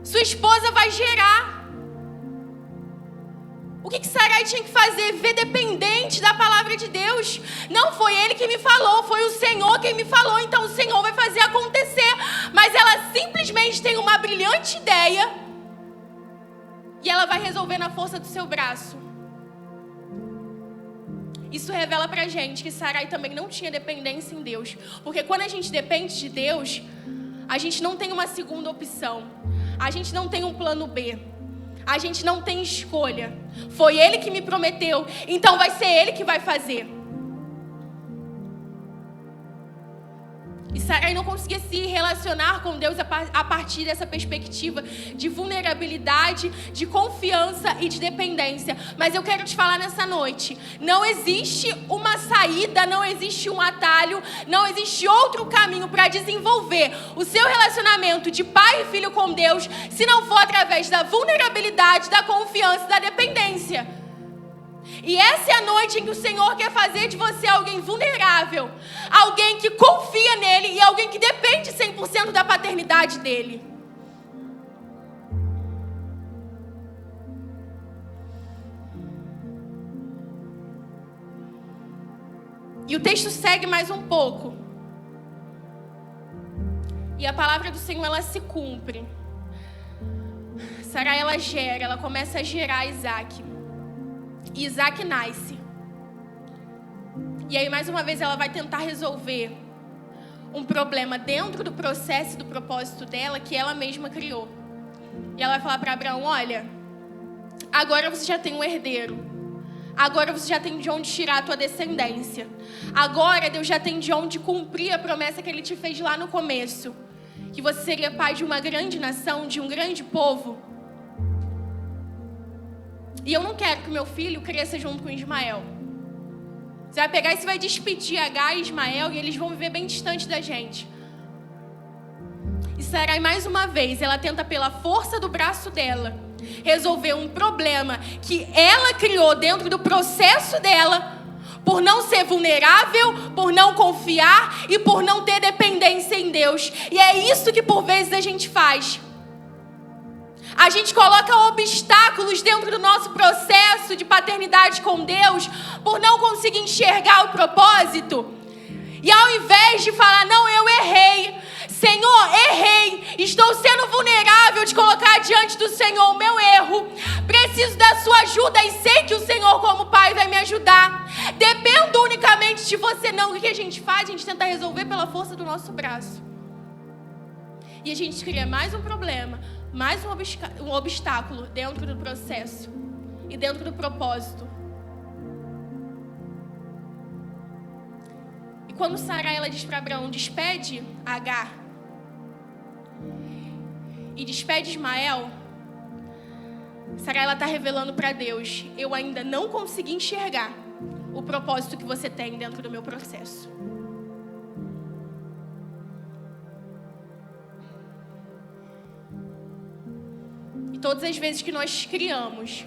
Sua esposa vai gerar. O que Sarai tinha que fazer? Viver dependente da palavra de Deus. Não foi Ele que me falou, foi o Senhor quem me falou. Então o Senhor vai fazer acontecer. Mas ela simplesmente tem uma brilhante ideia e ela vai resolver na força do seu braço. Isso revela pra gente que Sarai também não tinha dependência em Deus. Porque quando a gente depende de Deus, a gente não tem uma segunda opção. A gente não tem um plano B. A gente não tem escolha. Foi Ele que me prometeu, então vai ser Ele que vai fazer. E Sarai não conseguia se relacionar com Deus a partir dessa perspectiva de vulnerabilidade, de confiança e de dependência. Mas eu quero te falar nessa noite, não existe uma saída, não existe um atalho, não existe outro caminho para desenvolver o seu relacionamento de pai e filho com Deus, se não for através da vulnerabilidade, da confiança e da dependência. E essa é a noite em que o Senhor quer fazer de você alguém vulnerável, alguém que confia nele e alguém que depende 100% da paternidade dele. E o texto segue mais um pouco. E a palavra do Senhor, ela se cumpre. Sarai, ela gera, ela começa a gerar Isaac. E Isaac nasce. E aí, mais uma vez, ela vai tentar resolver um problema dentro do processo e do propósito dela, que ela mesma criou. E ela vai falar para Abraão, olha, agora você já tem um herdeiro. Agora você já tem de onde tirar a tua descendência. Agora Deus já tem de onde cumprir a promessa que Ele te fez lá no começo. Que você seria pai de uma grande nação, de um grande povo. E eu não quero que meu filho cresça junto com Ismael. Você vai pegar e você vai despedir Agar e Ismael e eles vão viver bem distante da gente. E Sarai, mais uma vez, ela tenta pela força do braço dela resolver um problema que ela criou dentro do processo dela, por não ser vulnerável, por não confiar e por não ter dependência em Deus. E é isso que por vezes a gente faz. A gente coloca obstáculos dentro do nosso processo de paternidade com Deus por não conseguir enxergar o propósito. E ao invés de falar, não, eu errei, Senhor, errei, estou sendo vulnerável de colocar diante do Senhor o meu erro, preciso da sua ajuda e sei que o Senhor como Pai vai me ajudar. Dependo unicamente de você. Não, o que a gente faz? A gente tenta resolver pela força do nosso braço. E a gente cria mais um problema, mais um obstáculo dentro do processo e dentro do propósito. E quando Sarai, ela diz para Abraão, despede Agar e despede Ismael, Sarai, ela está revelando para Deus, eu ainda não consegui enxergar o propósito que você tem dentro do meu processo. E todas as vezes que nós criamos,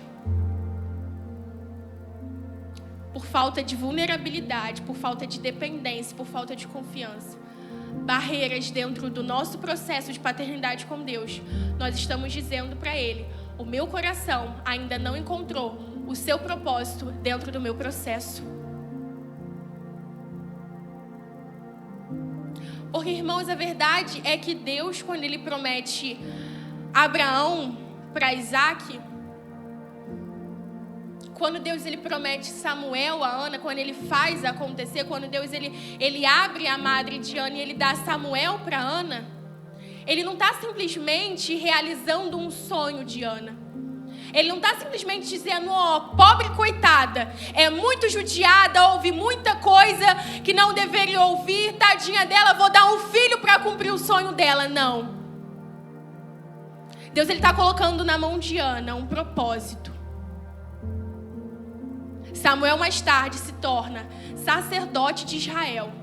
por falta de vulnerabilidade, por falta de dependência, por falta de confiança, barreiras dentro do nosso processo de paternidade com Deus, nós estamos dizendo para Ele, o meu coração ainda não encontrou o seu propósito dentro do meu processo. Porque, irmãos, a verdade é que Deus, quando Ele promete Abraão para Isaac, quando Deus ele promete Samuel a Ana, quando Ele faz acontecer, quando Deus ele abre a madre de Ana e Ele dá Samuel para Ana, Ele não está simplesmente realizando um sonho de Ana. Ele não está simplesmente dizendo, pobre coitada, é muito judiada, ouve muita coisa que não deveria ouvir, tadinha dela, vou dar um filho para cumprir o sonho dela. Não. Deus ele está colocando na mão de Ana um propósito. Samuel mais tarde se torna sacerdote de Israel.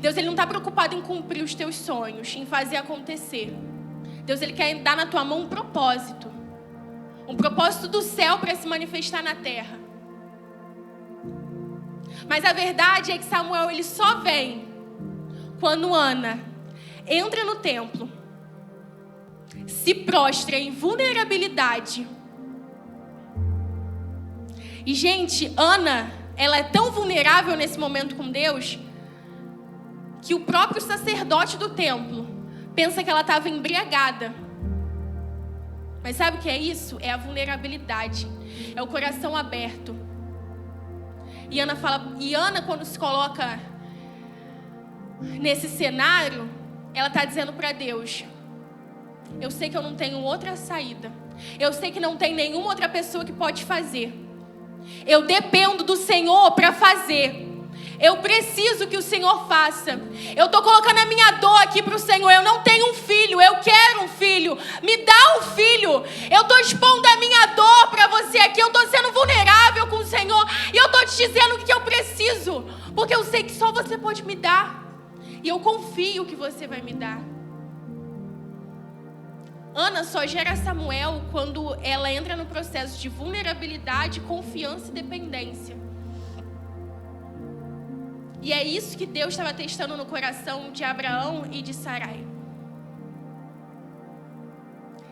Deus ele não está preocupado em cumprir os teus sonhos, em fazer acontecer. Deus ele quer dar na tua mão um propósito do céu para se manifestar na terra. Mas a verdade é que Samuel ele só vem quando Ana entra no templo, se prostra em vulnerabilidade. E, gente, Ana, ela é tão vulnerável nesse momento com Deus, que o próprio sacerdote do templo pensa que ela estava embriagada. Mas sabe o que é isso? É a vulnerabilidade. É o coração aberto. E Ana, quando se coloca nesse cenário, ela está dizendo para Deus, eu sei que eu não tenho outra saída. Eu sei que não tem nenhuma outra pessoa que pode fazer. Eu dependo do Senhor para fazer. Eu preciso que o Senhor faça. Eu estou colocando a minha dor aqui para o Senhor. Eu não tenho um filho, eu quero um filho. Me dá um filho. Eu estou expondo a minha dor para você aqui. Eu estou sendo vulnerável com o Senhor. E eu estou te dizendo o que eu preciso. Porque eu sei que só você pode me dar. E eu confio que você vai me dar. Ana só gera Samuel quando ela entra no processo de vulnerabilidade, confiança e dependência. E é isso que Deus estava testando no coração de Abraão e de Sarai.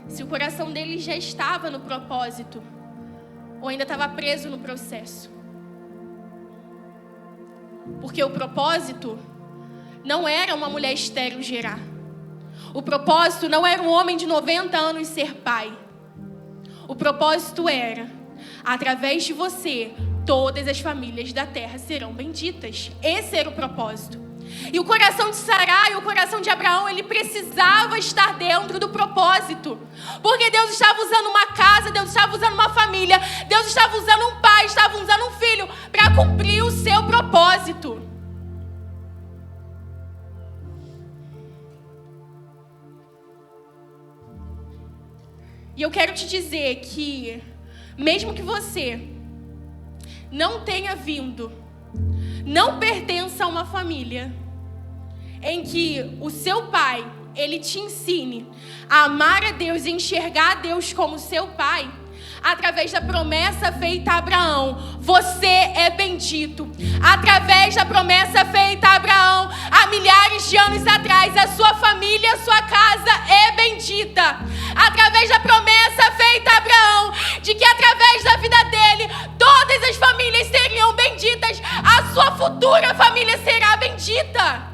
Se o coração dele já estava no propósito, ou ainda estava preso no processo. Porque o propósito não era uma mulher estéril gerar. O propósito não era um homem de 90 anos ser pai. O propósito era, através de você, todas as famílias da terra serão benditas. Esse era o propósito. E o coração de Sarai, o coração de Abraão, ele precisava estar dentro do propósito. Porque Deus estava usando uma casa, Deus estava usando uma família, Deus estava usando um pai, estava usando um filho para cumprir o seu propósito. E eu quero te dizer que, mesmo que você não tenha vindo, não pertença a uma família em que o seu pai, ele te ensine a amar a Deus e enxergar a Deus como seu pai, Através da promessa feita a Abraão, você é bendito. Através da promessa feita a Abraão, há milhares de anos atrás, a sua família, a sua casa é bendita. Através da promessa feita a Abraão, de que através da vida dele, todas as famílias seriam benditas, a sua futura família será bendita.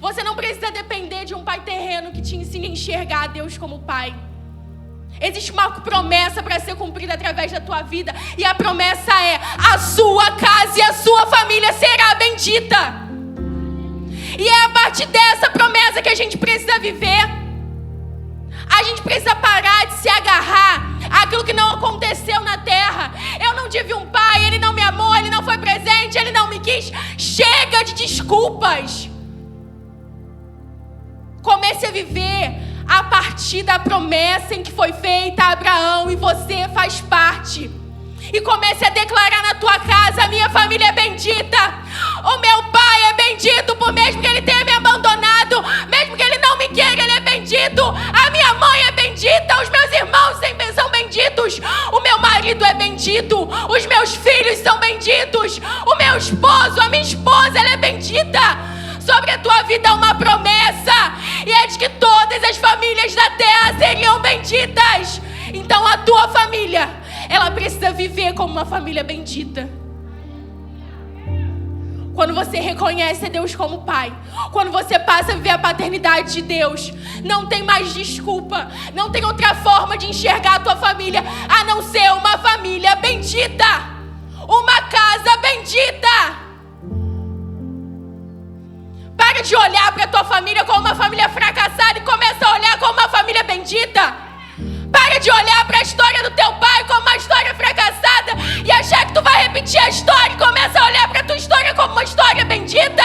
Você não precisa depender de um pai terreno que te ensine a enxergar a Deus como pai. Existe uma promessa para ser cumprida através da tua vida. E a promessa é: a sua casa e a sua família será bendita. E é a partir dessa promessa que a gente precisa viver. A gente precisa parar de se agarrar àquilo que não aconteceu na terra. Eu não tive um pai, ele não me amou, ele não foi presente, ele não me quis. Chega de desculpas. Comece a viver a partir da promessa em que foi feita a Abraão e você faz parte. E comece a declarar na tua casa: a minha família é bendita. O meu pai é bendito, por mesmo que ele tenha me abandonado, mesmo que ele não me queira, ele é bendito. A minha mãe é bendita, os meus irmãos são benditos. O meu marido é bendito, os meus filhos são benditos. O meu esposo, a minha esposa, ela é bendita. Sobre a tua vida há uma promessa, e é de que todas as famílias da terra seriam benditas. Então a tua família, ela precisa viver como uma família bendita. Quando você reconhece a Deus como pai, quando você passa a viver a paternidade de Deus, não tem mais desculpa, não tem outra forma de enxergar a tua família a não ser uma família bendita, uma casa bendita. Para de olhar para a tua família como uma família fracassada e começa a olhar como uma família bendita. Para de olhar para a história do teu pai como uma história fracassada e achar que tu vai repetir a história, e começa a olhar para a tua história como uma história bendita.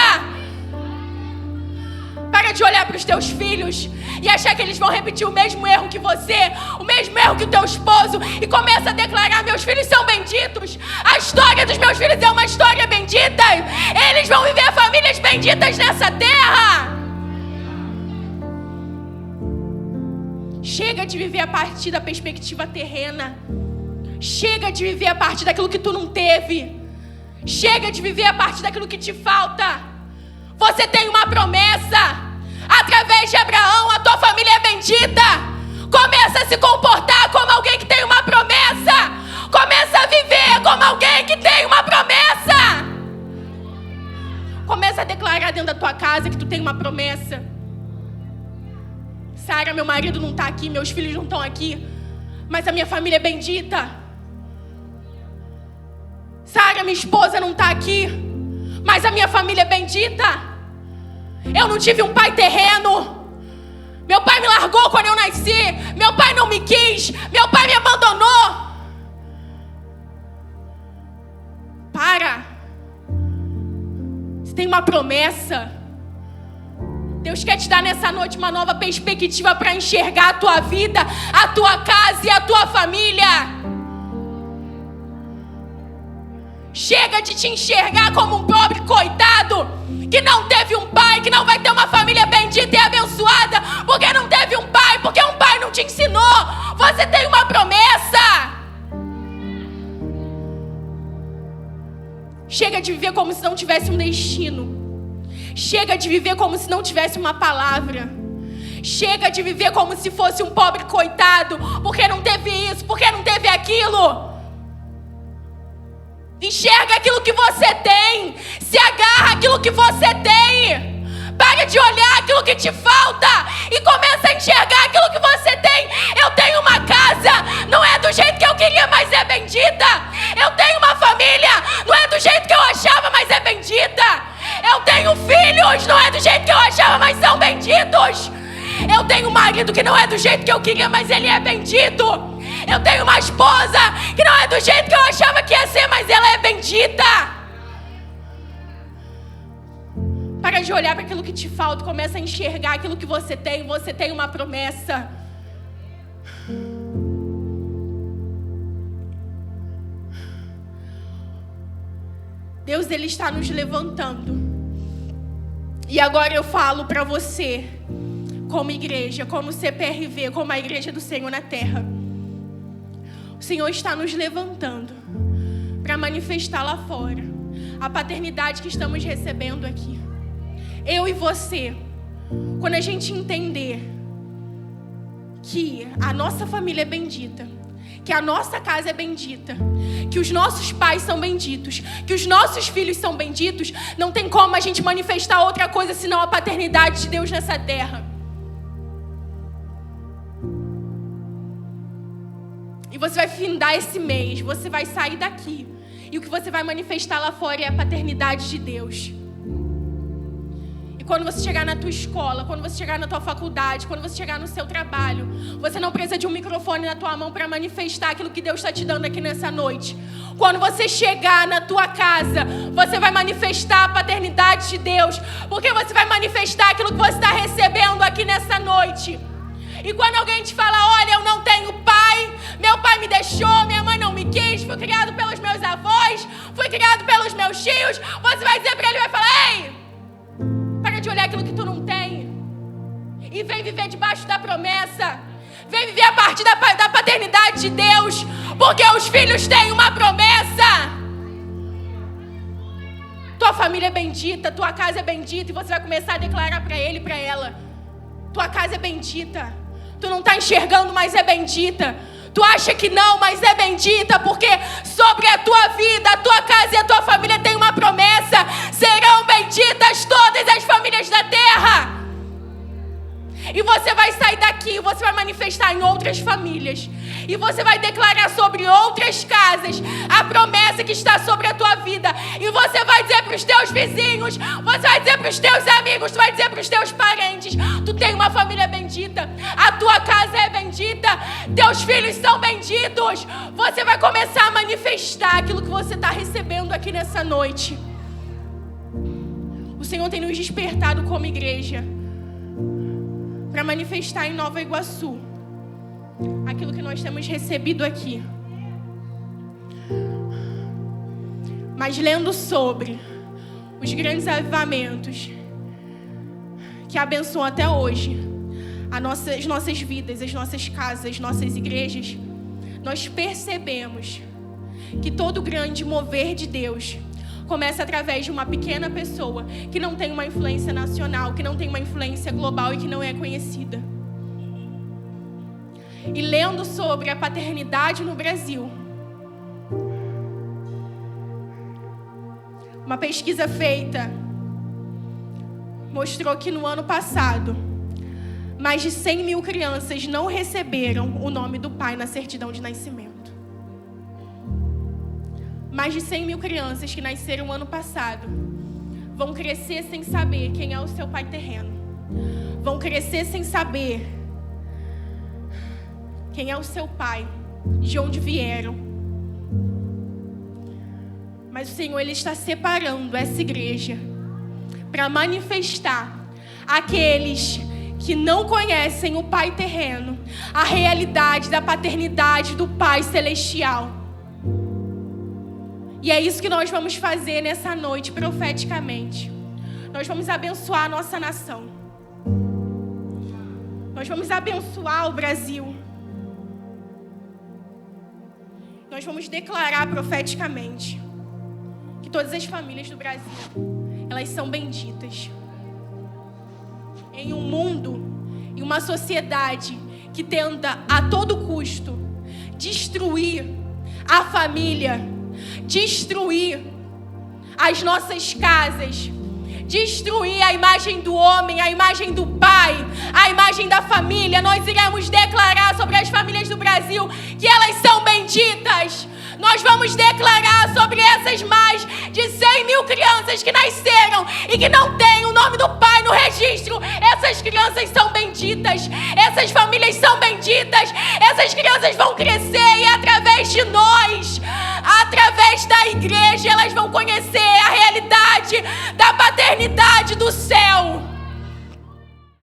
Para de olhar para os teus filhos e achar que eles vão repetir o mesmo erro que você, o mesmo erro que o teu esposo, e começa a declarar: meus filhos são benditos. A história dos meus filhos é uma história bendita. Eles vão viver famílias benditas nessa terra. Chega de viver a partir da perspectiva terrena. Chega de viver a partir daquilo que tu não teve. Chega de viver a partir daquilo que te falta. Você tem uma promessa. Através de Abraão, a tua família é bendita. Começa a se comportar como alguém que tem uma promessa. Começa a viver como alguém que tem uma promessa. Começa a declarar dentro da tua casa que tu tem uma promessa. Sara, meu marido não está aqui, meus filhos não estão aqui, mas a minha família é bendita. Sara, minha esposa, não está aqui, mas a minha família é bendita. Eu não tive um pai terreno. Meu pai me largou quando eu nasci. Meu pai não me quis. Meu pai me abandonou. Para. Você tem uma promessa. Deus quer te dar nessa noite uma nova perspectiva para enxergar a tua vida, a tua casa e a tua família. Chega de te enxergar como um pobre coitado que não teve um pai, que não vai ter uma família bendita e abençoada porque não teve um pai, porque um pai não te ensinou. Você tem uma promessa. Chega de viver como se não tivesse um destino. Chega de viver como se não tivesse uma palavra. Chega de viver como se fosse um pobre coitado porque não teve isso, porque não teve aquilo. Enxerga aquilo que você tem. Se agarra aquilo que você tem. Para de olhar aquilo que te falta e começa a enxergar aquilo que você tem. Eu tenho uma casa, não é do jeito que eu queria, mas é bendita. Eu tenho uma família, não é do jeito que eu achava, mas é bendita. Eu tenho filhos, não é do jeito que eu achava, mas são benditos. Eu tenho um marido que não é do jeito que eu queria, mas ele é bendito. Eu tenho uma esposa que não é do jeito que eu achava que ia ser, mas ela é bendita. Para de olhar para aquilo que te falta, começa a enxergar aquilo que você tem. Você tem uma promessa. Deus, Ele está nos levantando. E agora eu falo para você, como igreja, como CPRV, como a igreja do Senhor na terra. O Senhor está nos levantando para manifestar lá fora a paternidade que estamos recebendo aqui. Eu e você, quando a gente entender que a nossa família é bendita, que a nossa casa é bendita, que os nossos pais são benditos, que os nossos filhos são benditos, não tem como a gente manifestar outra coisa senão a paternidade de Deus nessa terra. E você vai findar esse mês, você vai sair daqui, e o que você vai manifestar lá fora é a paternidade de Deus. E quando você chegar na tua escola, quando você chegar na tua faculdade, quando você chegar no seu trabalho, você não precisa de um microfone na tua mão para manifestar aquilo que Deus está te dando aqui nessa noite. Quando você chegar na tua casa, você vai manifestar a paternidade de Deus, porque você vai manifestar aquilo que você está recebendo aqui nessa noite. E quando alguém te fala, olha, eu não tenho pai, meu pai me deixou, minha mãe não me quis, fui criado pelos meus avós, fui criado pelos meus tios, você vai dizer para ele, vai falar, ei, para de olhar aquilo que tu não tem e vem viver debaixo da promessa, vem viver a partir da paternidade de Deus, porque os filhos têm uma promessa. Tua família é bendita, tua casa é bendita, e você vai começar a declarar para ele e para ela, tua casa é bendita. Tu não está enxergando, mas é bendita. Tu acha que não, mas é bendita, porque sobre a tua vida, a tua casa e a tua família tem uma promessa. Serão benditas todas as famílias da terra. E você vai sair daqui, você vai manifestar em outras famílias. E você vai declarar sobre outras casas a promessa que está sobre a tua vida. E você vai dizer para os teus vizinhos, você vai dizer para os teus amigos, tu vai dizer para os teus parentes, tu tem uma família bendita, a tua casa é bendita, teus filhos são benditos. Você vai começar a manifestar aquilo que você está recebendo aqui nessa noite. O Senhor tem nos despertado como igreja para manifestar em Nova Iguaçu aquilo que nós temos recebido aqui. Mas lendo sobre os grandes avivamentos que abençoam até hoje as nossas vidas, as nossas casas, as nossas igrejas, nós percebemos que todo grande mover de Deus começa através de uma pequena pessoa que não tem uma influência nacional, que não tem uma influência global e que não é conhecida. E lendo sobre a paternidade no Brasil, uma pesquisa feita mostrou que no ano passado, mais de 100 mil crianças não receberam o nome do pai na certidão de nascimento. Mais de 100 mil crianças que nasceram ano passado vão crescer sem saber quem é o seu pai terreno. Vão crescer sem saber quem é o seu pai, de onde vieram. Mas o Senhor, Ele está separando essa igreja para manifestar aqueles que não conhecem o pai terreno, a realidade da paternidade do Pai celestial. E é isso que nós vamos fazer nessa noite, profeticamente. Nós vamos abençoar a nossa nação. Nós vamos abençoar o Brasil. Nós vamos declarar profeticamente que todas as famílias do Brasil, elas são benditas. Em um mundo, em uma sociedade que tenta a todo custo destruir a família, destruir as nossas casas, destruir a imagem do homem, a imagem do pai, a imagem da família, nós iremos declarar sobre as famílias do Brasil que elas são benditas. Nós vamos declarar sobre essas mais de 100 mil crianças que nasceram e que não têm o nome do pai no registro. Essas crianças são benditas, essas famílias são benditas, essas crianças vão crescer e através de nós, através da igreja, elas vão conhecer a realidade da paternidade do céu.